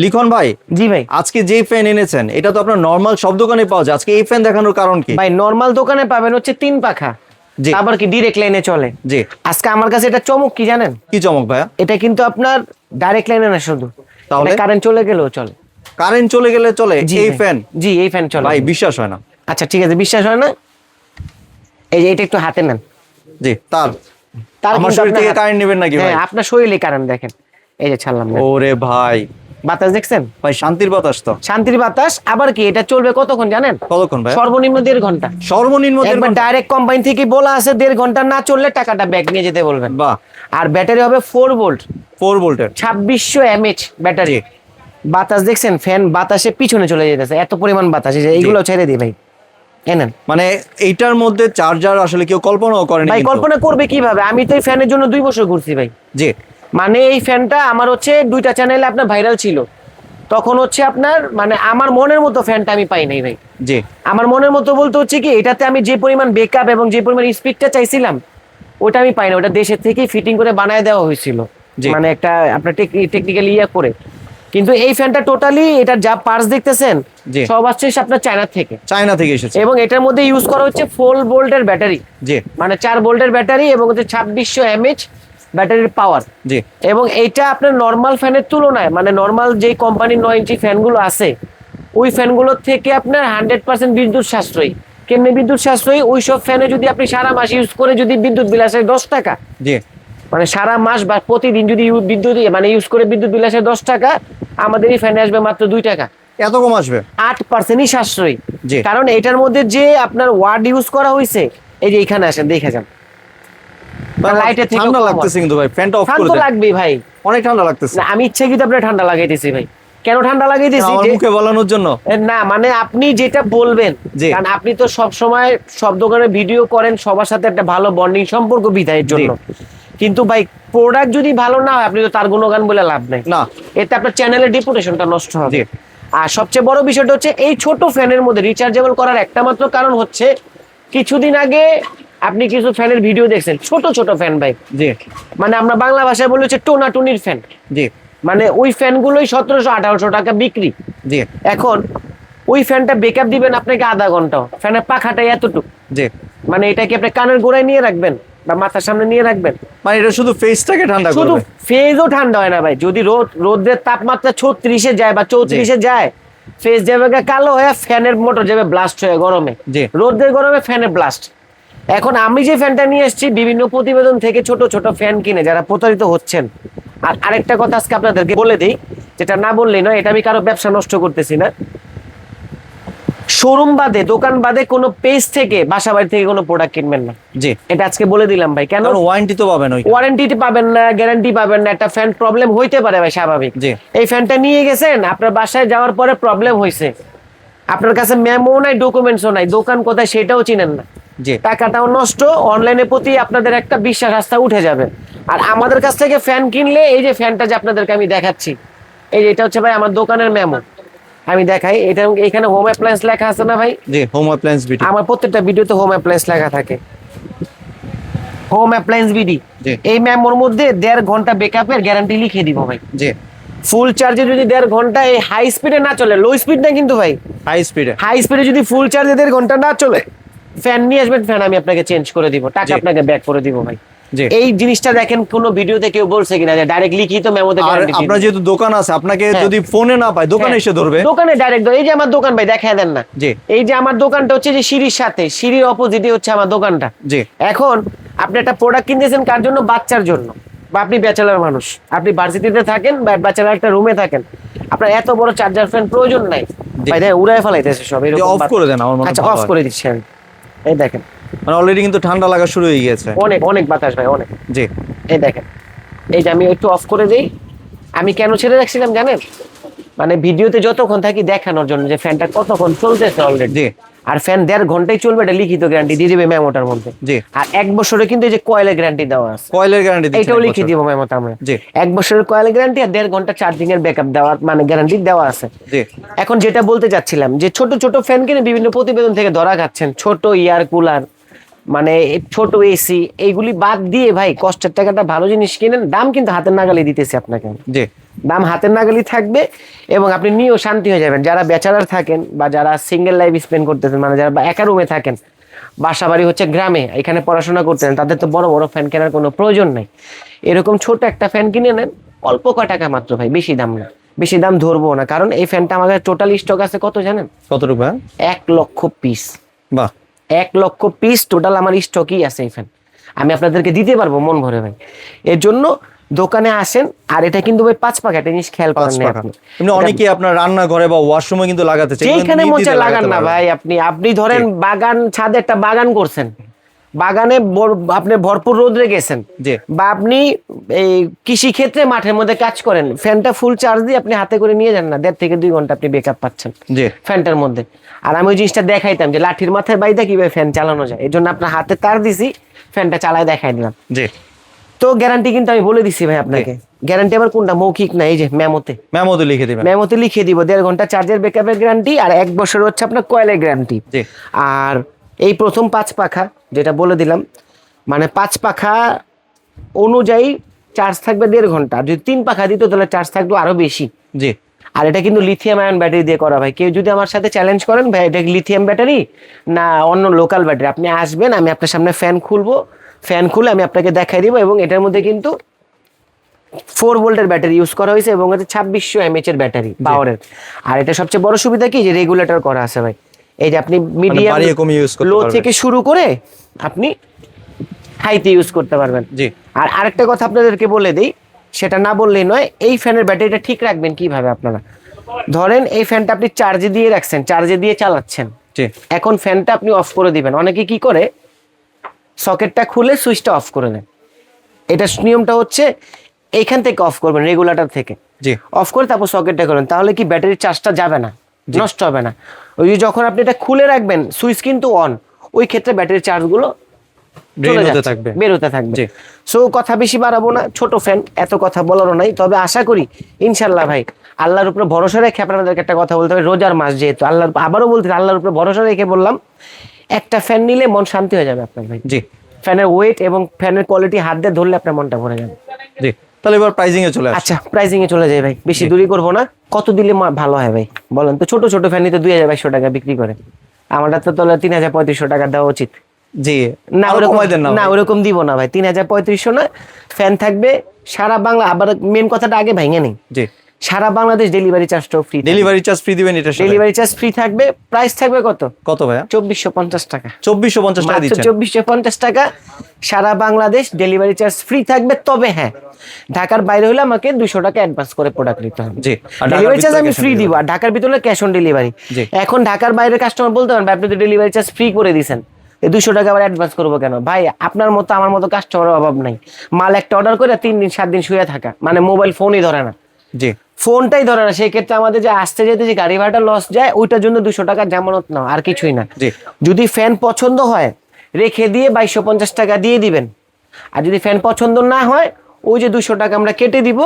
লিখন ভাই, জি ভাই, আজকে যে ফ্যান এনেছেন এটা তো আপনার নরমাল সব দোকানে পাওয়া যায়, আজকে এই ফ্যান দেখানোর কারণ কি? ভাই নরমাল দোকানে পাবেন হচ্ছে 3 পাখা, জি আবার কি ডাইরেক্ট লাইনে চলে। জি। আজকে আমার কাছে এটা চমক কি জানেন? কি চমক ভাইয়া? এটা কিন্তু আপনার ডাইরেক্ট লাইনে না, শুধু তাহলে কারেন্ট চলে গেলেও চলে। কারেন্ট চলে গেলে চলে জি এই ভাই। ফ্যান? জি, এই ফ্যান চলে। ভাই বিশ্বাস হয় না। আচ্ছা ঠিক আছে, বিশ্বাস হয় না, এই যে এটা একটু হাতে নেন। জি তার তার আমার কিন্তু শরীর আপনার থেকে কারেন্ট নেবেন নাকি ভাই? হ্যাঁ, আপনার শরীরে কারেন্ট দেখেন, এই যে ছাড়লাম না। ওরে ভাই, বাতাস দেখছেন? ভাই শান্তির বাতাস তো। শান্তির বাতাস। আবার কি এটা চলবে কতক্ষণ জানেন? কতক্ষণ ভাই? সর্বনিম্ন 1.5 ঘন্টা। সর্বনিম্ন একবার ডাইরেক্ট কোম্পানি থেকে বলা আছে 1.5 ঘন্টা না চললে টাকাটা ব্যাক নিয়ে যেতে বলবেন। বাহ। আর ব্যাটারি হবে 4 ভোল্ট, 4 ভোল্টের 2600 এমএইচ ব্যাটারি। জি। বাতাস দেখছেন, ফ্যান বাতাসে পিছনে চলে যেতেছে, এত পরিমাণ বাতাস। এইগুলো ছেড়ে দিই ভাই, এনেন। মানে এইটার মধ্যে চার্জার আসলে কেউ কল্পনাও করেনি ভাই কিন্তু। কল্পনা করবে কিভাবে? আমি তো এই ফ্যানের জন্য 2 বছর ঘুরছি ভাই। জি মানে এই ফ্যানটা আমার হচ্ছে 2টা চ্যানেলে আপনার ভাইরাল ছিল, তখন হচ্ছে আপনার মানে আমার মনের মতো ফ্যানটা আমি পাই নাই ভাই। জি আমার মনের মতো বলতে হচ্ছে কি, এটাতে আমি যে পরিমাণ বেকআপ এবং যে পরিমাণ স্পিডটা চাইছিলাম ওটা আমি পাই না। ওটা দেশের থেকেই ফিটিং করে বানায় দেওয়া হয়েছিল, জি। মানে একটা আপনার টেকনিক্যালি করে। কিন্তু এই ফ্যানটা টোটালি, এটা যা পার্টস দেখতেছেন জি। সব আসছে আপনার চায়না থেকে, চায়না থেকে এসেছে। এবং এটার মধ্যে ইউজ করা হচ্ছে 4 ভোল্টের ব্যাটারি, জি মানে 4 ভোল্টের ব্যাটারি, এবং হচ্ছে 2600 এমএইচ ব্যাটারির পাওয়ার। জি এবং এইটা আপনার নর্মাল ফ্যানের তুলনায়, মানে নর্মাল যে কোম্পানির 9 ইঞ্চি ফ্যানগুলো আছে ওই ফ্যানগুলোর থেকে আপনার 100% বিদ্যুৎ সাশ্রয়ী। কেমনি বিদ্যুৎ সাশ্রয়ী? ওই সব ফ্যানে যদি আপনি সারা মাস ইউজ করে যদি বিদ্যুৎ বিল আসে 10 টাকা, জি মানে সারা মাস বা প্রতিদিন যদি বিদ্যুৎ মানে ইউজ করে বিদ্যুৎ বিল আসে 10 টাকা, আমাদের এই ফ্যানে আসবে মাত্র 2 টাকা। এত কম আসবে? 8%ই সাশ্রয়ী। জি। কারণ এটার মধ্যে যে আপনার ওয়াট ইউজ করা হয়েছে, এই যে এখানে আসেন দেখে যান, লাইটের থেকে ঠান্ডা লাগতেছে কিন্তু ভাই, ফ্যানটা অফ করে ঠান্ডা দেন। লাগবেই ভাই। অনেক ঠান্ডা লাগতেছে। না, আমি ইচ্ছাকৃত আপনার ঠান্ডা লাগাইতেছি ভাই। কেন ঠান্ডা লাগাইতেছি? আমার মুখে বলানোর জন্য না, মানে আপনি যেটা বলবেন, জি। কারণ আপনি তো সব সময় সব দোকানে ভিডিও করেন, সবার সাথে একটা ভালো বন্ডিং সম্পর্ক বিধায়ের জন্য। কিন্তু ভাই প্রোডাক্ট যদি ভালো না হয়, আপনি তো তার গুণগান বলে লাভ নাই না। এতে আপনার চ্যানেলের রেপুটেশনটা নষ্ট হবে। জি। আর সবচেয়ে বড় বিষয়টা হচ্ছে এই ছোট ফ্যানের মধ্যে রিচার্জেবল করার একটা মাত্র কারণ হচ্ছে, কিছুদিন আগে আপনি কিছু ফ্যানের ভিডিও দেখছেন, ছোট ছোট ফ্যান ভাই, জি মানে আমরা বাংলা ভাষায় বলি হচ্ছে টোনাটুনির ফ্যান। জি মানে ওই ফ্যানগুলোই 1700-1800 টাকা বিক্রি। জি এখন ওই ফ্যানটা বেকআপ দিবেন আপনাকে আধা ঘন্টা, ফ্যানের পাখাটাই এতটুকু। জি। মানে এটা কি আপনি কানের গোড়ায় নিয়ে রাখবেন বা মাথার সামনে নিয়ে রাখবেন? মানে এটা শুধু ফেসটাকে ঠান্ডা শুধু করবে? ফেজও ঠান্ডা হয় না ভাই। যদি রোদের তাপমাত্রা 36-এ যায় বা 34-এ যায়, ফেজ যাবে কালো হয়ে, ফ্যানের মোটর যাবে ব্লাস্ট হয়ে গরমে। জি। রোদের গরমে ফ্যানের ব্লাস্ট। এখন আমি যে ফ্যানটা নিয়ে এসেছি, বিভিন্ন প্রতিবেদন থেকে ছোট ছোট ফ্যান কিনে যারা প্রতারিত হচ্ছেন। আর আরেকটা কথা আজকে আপনাদেরকে বলে দিই, যেটা না বললেই নয়, এটা আমি কারো ব্যবসা নষ্ট করতেছি না। শোরুম বাদে, দোকান বাদে কোনো পেজ থেকে, বাসা বাড়ি থেকে কোনো প্রোডাক্ট কিনবেন না। জি। এটা আজকে বলে দিলাম ভাই। কেন? ওয়ারেন্টি তো পাবেন? ওই ওয়ারেন্টি পাবেন না, গ্যারান্টি পাবেন না। একটা ফ্যান প্রবলেম হইতে পারে ভাই, স্বাভাবিক। জি। এই ফ্যানটা নিয়ে গেছেন, আপনার বাসায় যাওয়ার পরে প্রবলেম হয়েছে, আপনার কাছে মেমো নাই, ডকুমেন্টসও নাই, দোকান কোথায় সেটাও চিনেন না, জি টাকাটাও নষ্ট, অনলাইনের প্রতি আপনাদের একটা বিশ্বাস আস্থা উঠে যাবে। আর আমাদের কাছ থেকে ফ্যান কিনলে, এই যে ফ্যানটা যে আপনাদেরকে আমি দেখাচ্ছি, এই যে এটা হচ্ছে ভাই আমার দোকানের মেমো, আমি দেখাই। এটা এখানে হোম অ্যাপ্লায়েন্স লেখা আছে না ভাই? জি। Home appliance BD. আমার প্রত্যেকটা ভিডিওতে হোম অ্যাপ্লায়েন্স লেখা থাকে, হোম অ্যাপ্লায়েন্স বিডি। জি। এই মেমোর মধ্যে 1.5 ঘন্টা বেকআপের গ্যারান্টি লিখে দিব ভাই। জি। ফুল চার্জে যদি 1.5 ঘন্টা, এই হাই স্পিডে না চলে, লো স্পিড না কিন্তু ভাই, হাই স্পিডে। হাই স্পিডে যদি ফুল চার্জে 1.5 ঘন্টা না চলে, ফ্যান নিয়ে আসবেন, ফ্যান আমি আপনাকে চেঞ্জ করে দিব, টাকা জি। আপনাকে ব্যাক করে দিব ভাই। জি। এই জিনিসটা দেখেন কোন ভিডিওতে কেউ বলছে কিনা যে ডাইরেক্ট লিখিত মেমোতে আর গ্যারান্টি। আপনার যেহেতু দোকান আছে, আপনাকে হ্যাঁ। যদি ফোনে না পায়, দোকানে এসে ধরবে? দোকানে ডাইরেক্ট। এই যে আমার দোকান ভাই, দেখায় দেন না। জি। এই যে আমার দোকানটা হচ্ছে যে সিঁড়ির সাথে, সিঁড়ির অপোজিটে হচ্ছে আমার দোকানটা। জি। এখন আপনি একটা প্রোডাক্ট কিনতেছেন কার জন্য? বাচ্চার জন্য, বা আপনি ব্যাচেলার মানুষ, আপনি ভার্সিটিতে থাকেন বা ব্যাচেলার একটা রুমে থাকেন, আপনার এত বড় চার্জার ফ্যান প্রয়োজন নাই জি। ভাই। দেখেন উড়ায় ফেলাইতেছে সব, এরকম অফ করে দেন আমার মনে হয়। আচ্ছা, অফ করে দিচ্ছি আমি। এই দেখেন, মানে অলরেডি কিন্তু ঠান্ডা লাগা শুরু হয়ে গিয়েছে। অনেক অনেক বাতাস ভাই, অনেক। জি। এই দেখেন, এই যে আমি একটু অফ করে দেই। আমি কেন ছেড়ে রাখছিলাম জানেন? মানে ভিডিওতে যতক্ষণ থাকি দেখানোর জন্য যে ফ্যানটা কতক্ষণ চলতেছে অলরেডি। জি। আর ফ্যান 1.5 ঘন্টাই চলবে, এটা লিখিত গ্যারান্টি দিয়ে দিবে মেমোটার মধ্যে। জি। আর 1 বছরে কিন্তু এই যে কয়েলের গ্যারান্টি দেওয়া আছে, কয়েলের গ্যারান্টি দিচ্ছেন? এটাও লিখে দিব মেমোতে আমরা। জি। 1 বছরের কয়েল গ্যারান্টি আর 1.5 ঘন্টা চার্জিং এর ব্যাকআপ দেওয়ার মানে গ্যারান্টি দেওয়া আছে। জি। এখন যেটা বলতে চাচ্ছিলাম, যে ছোট ছোট ফ্যান কিনে বিভিন্ন প্রতিবেদন থেকে ধরা খাচ্ছেন, ছোট ইয়ার কুলার, মানে ছোট এসি, এইগুলি বাদ দিয়ে ভাই কষ্টের টাকাটা ভালো জিনিস কিনেন, দাম কিন্তু হাতের নাগালে দিতেছি আপনাকে। জি। দাম হাতের নাগালি থাকবে এবং আপনি নিয়েও শান্তি হয়ে যাবেন। যারা ব্যাচেলার থাকেন বা যারা সিঙ্গেল লাইফ স্পেন্ড করতেছেন, মানে যারা একা রুমে থাকেন, বাসা বাড়ি হচ্ছে গ্রামে, এখানে পড়াশোনা করতেন, তাদের তো বড় বড় ফ্যান কেনার কোনো প্রয়োজন নাই। এরকম ছোট একটা ফ্যান কিনে নেন, অল্প কয় টাকা মাত্র ভাই, বেশি দাম না, বেশি দাম ধরবো না, কারণ এই ফ্যানটা আমাদের টোটাল স্টক আছে কত জানেন? কতটুকু ভাই? 1,00,000 পিস। বাহ, 1,00,000 পিস টোটাল আমার স্টকই আছে এই ফ্যান, আমি আপনাদেরকে দিতে পারবো মন ভরে ভাই। এর জন্য দোকানে আসেন। আর এটা কিন্তু ভাই 5 পাখা, একটা জিনিস খেয়াল 5 করেন নাই পাখা। আপনি। এমনি অনেকে আপনার রান্নাঘরে বা ওয়াশরুমে কিন্তু লাগাতে চায়, যেখানে মন চায় লাগান না ভাই। আপনি ধরেন বাগান, ছাদে একটা বাগান করছেন, বাগানে আপনি ভরপুর রোদে গেছেন, জি। বা আপনি এই কৃষি ক্ষেত্রে মাঠের মধ্যে কাজ করেন, ফ্যানটা ফুল চার্জ দিয়ে আপনি হাতে করে নিয়ে যান না, 1.5 থেকে 2 ঘন্টা আপনি বেকআপ পাচ্ছেন জি। ফ্যানটার মধ্যে। আর আমি ওই জিনিসটা দেখাইতাম যে লাঠির মাথায় বাইদা কিভাবে ফ্যান চালানো যায়, এই জন্য আপনার হাতে তার দিছি, ফ্যানটা চালায় দেখাই দিলাম। জি। তো গ্যারান্টি কিন্তু আমি বলে দিছি ভাই আপনাকে। গ্যারান্টি আবার কোনটা, মৌখিক না, এই যে মেমোতে, মেমোতে লিখে দিবেন। মেমোতে লিখে দিব 1.5 ঘন্টা চার্জের ব্যাকআপের গ্যারান্টি, আর 1 বছর হচ্ছে আপনার কয়েলের গ্যারান্টি। জি। আর এই প্রথম 5 পাখা যেটা বলে দিলাম, মানে 5 পাখা অনুযায়ী চার্জ থাকবে 1.5 ঘন্টা। আর যদি 3 পাখা দিত তাহলে চার্জ থাকবে আরো বেশি। জি। আর এটা কিন্তু লিথিয়াম আয়ন ব্যাটারি দিয়ে করা ভাই। কেউ যদি আমার সাথে চ্যালেঞ্জ করেন ভাই এটা লিথিয়াম ব্যাটারি না অন্য লোকাল ব্যাটারি, আপনি আসবেন, আমি আপনার সামনে ফ্যান খুলবো, ফ্যান খুলে আমি আপনাকে দেখাই দিব। এবং এটার মধ্যে কিন্তু 4 ভোল্টের ব্যাটারি ইউজ করা হয়েছে এবং হচ্ছে 2600 mAh এর ব্যাটারি পাওয়ারের। আর এটা সবচেয়ে বড় সুবিধা কি, যে রেগুলেটর করা আছে ভাই। এই যে আপনি মিডিয়াম বাড়িয়ে কমিয়ে ইউজ করতে লো পারবেন। থেকে শুরু করে আপনি হাইতে ইউজ করতে পারবেন। জি। আর আরেকটা কথা আপনাদেরকে বলে দেই, সেটা না বললেই নয়, এই ফ্যানের ব্যাটারিটা ঠিক রাখবেন কিভাবে আপনারা। ধরেন এই ফ্যানটা আপনি চার্জে দিয়ে রাখছেন, চার্জে দিয়ে চালাচ্ছেন, জি। এখন ফ্যানটা আপনি অফ করে দিবেন। অনেকে কি করে, সকেটটা খুলে সুইচটা অফ করে দেন। এটা নিয়মটা হচ্ছে এইখান থেকে অফ করবেন, রেগুলেটর থেকে জি। অফ করে তারপর সকেটটা করেন, তাহলে কি ব্যাটারির চার্জটা যাবে না, নষ্ট হবে না। ওই যে যখন আপনি এটা খুলে রাখবেন, সুইচ কিন্তু অন, ওই ক্ষেত্রে ব্যাটারির চার্জগুলো ড্রেন হতে থাকবে। বেরোতে থাকবে। জি। সো কথা বেশি বাড়াবো না, ছোট ফ্যান, এত কথা বলারও নাই। তবে আশা করি ইনশাল্লাহ ভাই, আল্লাহর উপরে ভরসা রেখে আপনাদেরকে একটা কথা বলতে হবে, রোজার মাস যেহেতু, আল্লাহর আবারও বলতে আল্লাহর উপরে ভরসা রেখে বললাম, একটা ফ্যান নিলে মন শান্তি হয়ে যাবে আপনার ভাই। জি। ফ্যানের ওয়েট এবং ফ্যানের কোয়ালিটি হাত দিয়ে ধরলে আপনার মনটা ভরে যাবে। জি। তাহলে এবার প্রাইজিং এ চলে আসি। আচ্ছা, প্রাইসিং এ চলে যাই ভাই, বেশি দূরই করবো না। কত দিলে ভালো হয় ভাই বলেন তো? ছোট ছোট ফ্যান নিতে 2200 টাকা বিক্রি করে, আমারটা তো তাহলে 3500 টাকা দেওয়া উচিত। জি। না আরো ওরকম কমাই দেন না না, ভাই। ওরকম দিব না ভাই, 3500 না। ফ্যান থাকবে সারা বাংলা, আবার মেন কথাটা আগে ভাঙে নেই, জি। সারা বাংলাদেশ ডেলিভারি চার্জটাও ফ্রি। ডেলিভারি চার্জ ফ্রি দিবেন এটা? ডেলিভারি চার্জ ফ্রি থাকবে। প্রাইস থাকবে কত? কত ভাইয়া? 2450 টাকা। 2450 টাকা মাত্র দিচ্ছেন? 2450 টাকা, সারা বাংলাদেশ ডেলিভারি চার্জ ফ্রি থাকবে। তবে হ্যাঁ, ঢাকার বাইরে হলে আমাকে 200 টাকা অ্যাডভান্স করে প্রোডাক্ট নিতে হবে। জি। আর ডেলিভারি চার্জ ঢাকার আমি ভিতরে ফ্রি cash on দিব, আর ঢাকার ভিতরে ক্যাশ অন ডেলিভারি। জি। এখন ঢাকার বাইরের কাস্টমার বলতে পারেন ভাই আপনি তো ডেলিভারি চার্জ ফ্রি করে দিয়েছেন, 200 টাকা আবার অ্যাডভান্স করবো কেন? ভাই আপনার মতো আমার মতো কাস্টমারের অভাব নাই। মাল একটা অর্ডার করে 3 দিন 7 দিন শুয়ে থাকা, মানে মোবাইল ফোনই ধরে না, জি। ফোনটাই ধরে না, সেই ক্ষেত্রে আমাদের যে আসতে যেতে যে গাড়ি ভাড়াটা লস যায়, ওইটার জন্য 200 টাকা জামানত নাও, আর কিছুই না। জি। যদি ফ্যান পছন্দ হয় রেখে দিয়ে 2250 টাকা দিয়ে দিবেন, আর যদি ফ্যান পছন্দ না হয় ওই যে 200 টাকা আমরা কেটে দিব,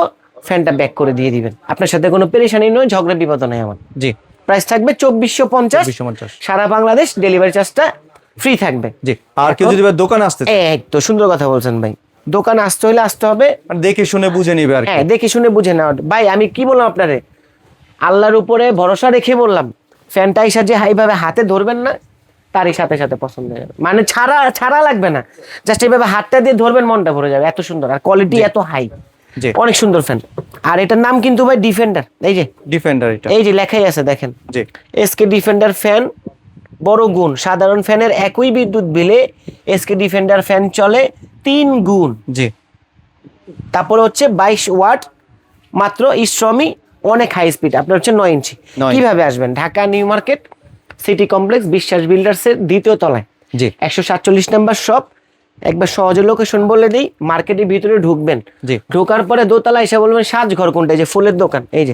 ফ্যানটা ব্যাক করে দিয়ে দিবেন। আপনার সাথে কোনো পেরেশানি নয়, ঝগড়া বিপদ নাই আমার। জি। প্রাইস থাকবে 2450, 2450। সারা বাংলাদেশ ডেলিভারি চার্জটা ফ্রি থাকবে। জি। আর কেউ যদি ভাই দোকানে আসতে চায়? এই তো সুন্দর কথা বলছেন ভাই, দোকানে আসতে হলে আসতে হবে, মানে দেখে শুনে বুঝে নিবে আর কি। হ্যাঁ দেখে শুনে বুঝে নেওয়া। ভাই আমি কি বললাম আপনারে, আল্লাহর উপরে ভরসা রেখে বললাম, ফ্যানটা এসে যে এইভাবে হাতে ধরবেন না, তারই সাথে সাথে পছন্দ হয়ে যাবে, মানে ছাড়া লাগবে না, জাস্ট এইভাবে হাতটা দিয়ে ধরবেন, মনটা ভরে যাবে, এত সুন্দর, আর কোয়ালিটি এত হাই, জি। অনেক সুন্দর ফ্যান। আর এটার নাম কিন্তু ভাই ডিফেন্ডার, এই যে ডিফেন্ডার এটা? এই যে লেখাই আছে দেখেন, জি। SK defender fan. বড় গুণ, সাধারণ ফ্যানের একই বিদ্যুৎ বিলে এসকে ডিফেন্ডার ফ্যান চলে 3 গুণ। জি। তারপরে হচ্ছে 22 ওয়াট, মাত্র ইস্ট্রমি, অনেক হাই স্পিড। আপনার হচ্ছে 9 ইঞ্চি। 9 কিভাবে আসবেন? Dhaka new market city complex বিশ্বাস বিল্ডার্সের 2য় তলায়, জি। 147 নাম্বার শপ। একবার সহজে লোকেশন বলে দিই, মার্কেটের ভিতরে ঢুকবেন, জি। ঢোকার পরে দোতলা এসে বলবেন সাজঘর কোনটা, এই যে ফুলের দোকান, এই যে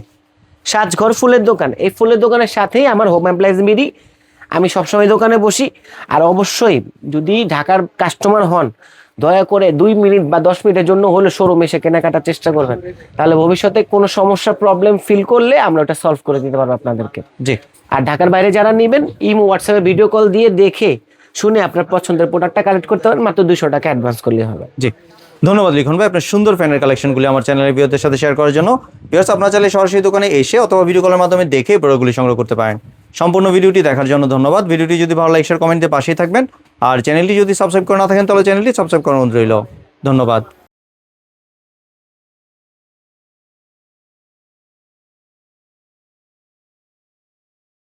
সাজঘর ফুলের দোকান, এই ফুলের দোকানের সাথেই আমার হোম অ্যাপ্লায়েন্স বিডি। আমি সবসময় দোকানে বসি। আর অবশ্যই যদি ঢাকার কাস্টমার হন, দয়া করে 2 মিনিট বা 10 মিনিটের জন্য হলে শোরুম এসে কেনাকাটার চেষ্টা করবেন, তাহলে ভবিষ্যতে কোনো সমস্যা প্রবলেম ফিল করলে আমরা ওটা সলভ করে দিতে পারবো আপনাদেরকে। জি। আর ঢাকার বাইরে যারা নেবেন, ইমো হোয়াটসঅ্যাপে ভিডিও কল দিয়ে দেখে শুনে আপনার পছন্দের প্রোডাক্টটা কালেক্ট করতে পারেন, মাত্র 200 টাকা অ্যাডভান্স করলে হবে। জি। ধন্যবাদ লিখন ভাই আপনার সুন্দর ফ্যানের কালেকশনগুলি আমার চ্যানেলের ভিউয়ারদের সাথে শেয়ার করার জন্য। ভিউয়ার্স আপনারা চাইলে সরাসরি দোকানে এসে অথবা ভিডিও কলের মাধ্যমে দেখে প্রোডাক্টগুলি সংগ্রহ করতে পারেন। সম্পূর্ণ ভিডিওটি দেখার জন্য ধন্যবাদ। ভিডিওটি যদি ভালো লাগে শেয়ার কমেন্টে পাশেই থাকবেন, আর চ্যানেলটি যদি সাবস্ক্রাইব করে না থাকেন তাহলে চ্যানেলটি সাবস্ক্রাইব করার অনুরোধ রইল। ধন্যবাদ।